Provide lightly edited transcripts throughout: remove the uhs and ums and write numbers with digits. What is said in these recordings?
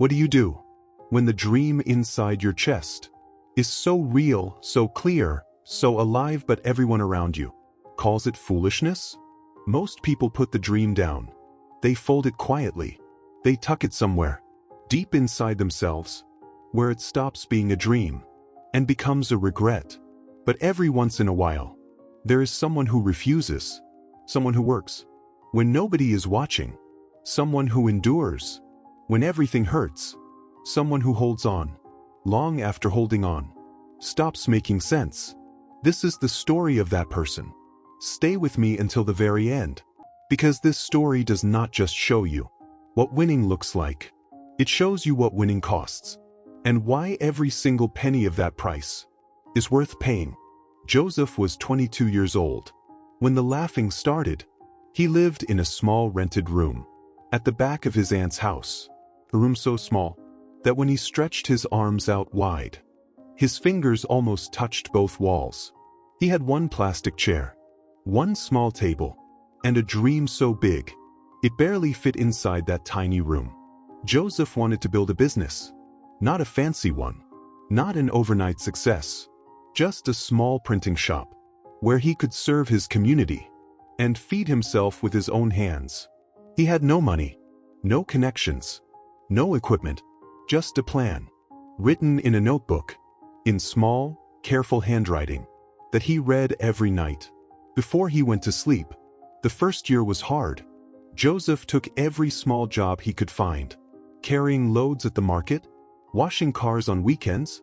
What do you do when the dream inside your chest is so real, so clear, so alive, but everyone around you calls it foolishness? Most people put the dream down. They fold it quietly. They tuck it somewhere, deep inside themselves, where it stops being a dream and becomes a regret. But every once in a while, there is someone who refuses, someone who works when nobody is watching, someone who endures when everything hurts, someone who holds on long after holding on stops making sense. This is the story of that person. Stay with me until the very end, because this story does not just show you what winning looks like. It shows you what winning costs, and why every single penny of that price is worth paying. Joseph was 22 years old when the laughing started. He lived in a small rented room at the back of his aunt's house, a room so small that when he stretched his arms out wide, his fingers almost touched both walls. He had one plastic chair, one small table, and a dream so big it barely fit inside that tiny room. Joseph wanted to build a business, not a fancy one, not an overnight success, just a small printing shop where he could serve his community and feed himself with his own hands. He had no money, no connections, no equipment, just a plan, written in a notebook, in small, careful handwriting, that he read every night before he went to sleep. The first year was hard. Joseph took every small job he could find, carrying loads at the market, washing cars on weekends,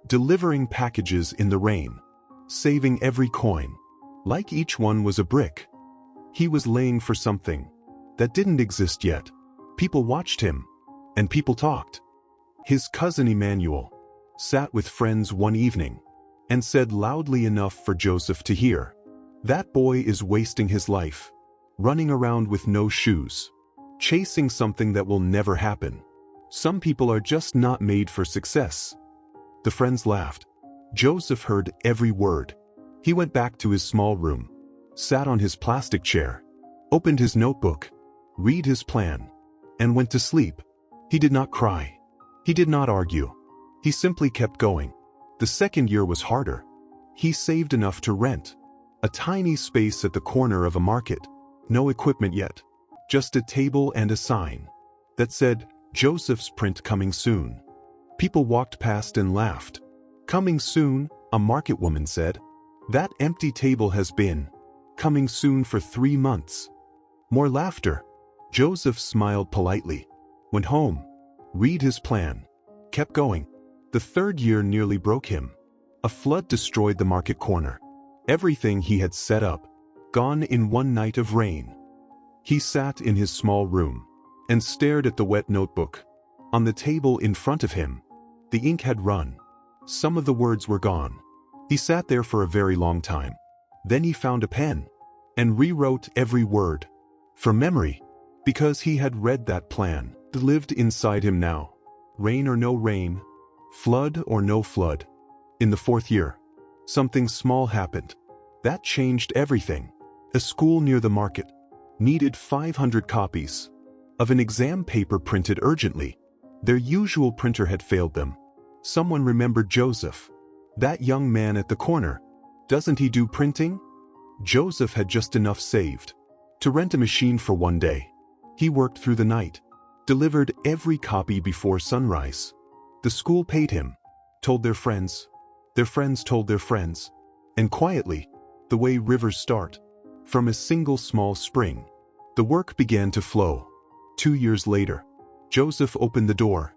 delivering packages in the rain, saving every coin, like each one was a brick. He was laying for something that didn't exist yet. People watched him, and people talked. His cousin Emmanuel sat with friends one evening and said loudly enough for Joseph to hear, "That boy is wasting his life, running around with no shoes, chasing something that will never happen. Some people are just not made for success." The friends laughed. Joseph heard every word. He went back to his small room, sat on his plastic chair, opened his notebook, read his plan, and went to sleep. He did not cry. He did not argue. He simply kept going. The second year was harder. He saved enough to rent a tiny space at the corner of a market. No equipment yet, just a table and a sign that said, "Joseph's print coming soon." People walked past and laughed. "Coming soon," a market woman said. "That empty table has been coming soon for 3 months." More laughter. Joseph smiled politely, went home, read his plan, kept going. The third year nearly broke him. A flood destroyed the market corner. Everything he had set up, gone in one night of rain. He sat in his small room and stared at the wet notebook. On the table in front of him, the ink had run. Some of the words were gone. He sat there for a very long time. Then he found a pen and rewrote every word from memory, because he had read that plan that lived inside him now. Rain or no rain, flood or no flood. In the fourth year, something small happened. That changed everything. A school near the market needed 500 copies of an exam paper printed urgently. Their usual printer had failed them. Someone remembered Joseph. "That young man at the corner, doesn't he do printing?" Joseph had just enough saved to rent a machine for one day. He worked through the night, delivered every copy before sunrise. The school paid him, told their friends told their friends, and quietly, the way rivers start, from a single small spring, the work began to flow. 2 years later, Joseph opened the door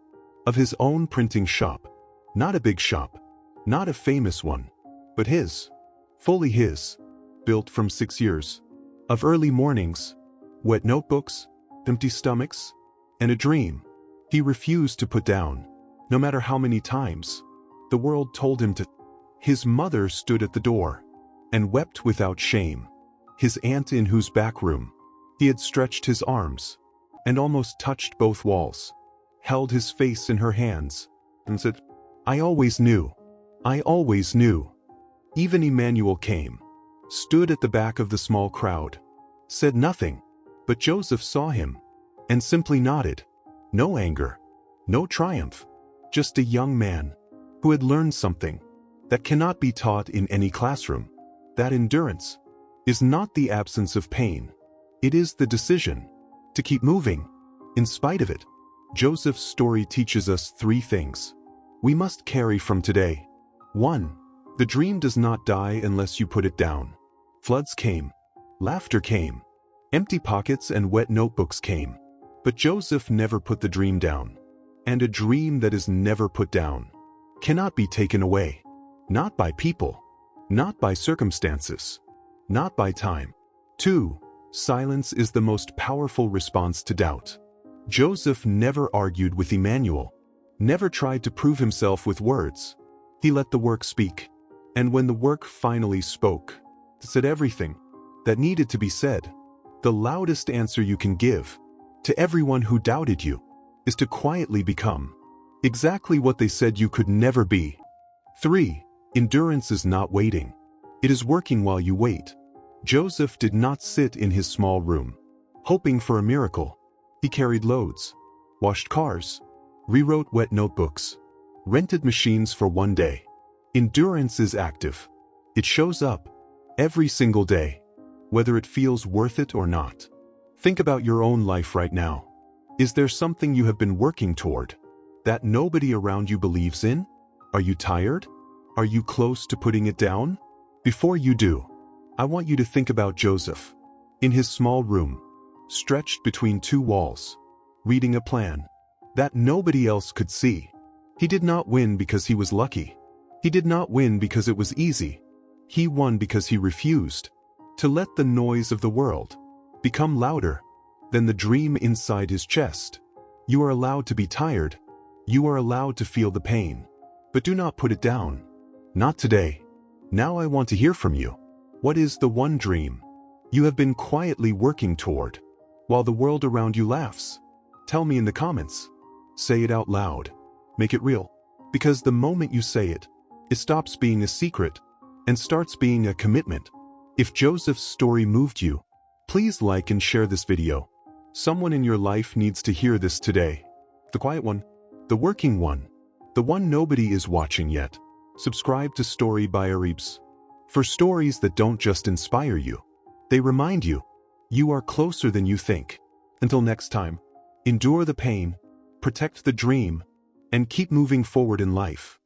of his own printing shop. Not a big shop, not a famous one, but his, fully his, built from 6 years of early mornings, wet notebooks, empty stomachs, and a dream he refused to put down, no matter how many times the world told him to. His mother stood at the door and wept without shame. His aunt, in whose back room he had stretched his arms and almost touched both walls, held his face in her hands and said, "I always knew. I always knew." Even Emmanuel came, stood at the back of the small crowd, said nothing, but Joseph saw him and simply nodded. No anger, No triumph. Just a young man who had learned something that cannot be taught in any classroom. That endurance is not the absence of pain. It is the decision to keep moving in spite of it. Joseph's story teaches us three things we must carry from today. 1. The dream does not die unless you put it down. Floods came. Laughter came. Empty pockets and wet notebooks came. But Joseph never put the dream down. And a dream that is never put down cannot be taken away. Not by people. Not by circumstances. Not by time. 2. Silence is the most powerful response to doubt. Joseph never argued with Emmanuel. Never tried to prove himself with words. He let the work speak. And when the work finally spoke, it said everything that needed to be said. The loudest answer you can give to everyone who doubted you is to quietly become exactly what they said you could never be. 3. Endurance is not waiting. It is working while you wait. Joseph did not sit in his small room, hoping for a miracle. He carried loads, washed cars, rewrote wet notebooks, rented machines for one day. Endurance is active. It shows up every single day, whether it feels worth it or not. Think about your own life right now. Is there something you have been working toward that nobody around you believes in? Are you tired? Are you close to putting it down? Before you do, I want you to think about Joseph. In his small room, stretched between two walls, reading a plan that nobody else could see. He did not win because he was lucky. He did not win because it was easy. He won because he refused to let the noise of the world become louder than the dream inside his chest. You are allowed to be tired. You are allowed to feel the pain. But do not put it down. Not today. Now I want to hear from you. What is the one dream you have been quietly working toward while the world around you laughs? Tell me in the comments. Say it out loud. Make it real. Because the moment you say it, it stops being a secret and starts being a commitment. If Joseph's story moved you, please like and share this video. Someone in your life needs to hear this today. The quiet one, the working one, the one nobody is watching yet. Subscribe to Story by Aribs for stories that don't just inspire you. They remind you, you are closer than you think. Until next time, endure the pain, protect the dream, and keep moving forward in life.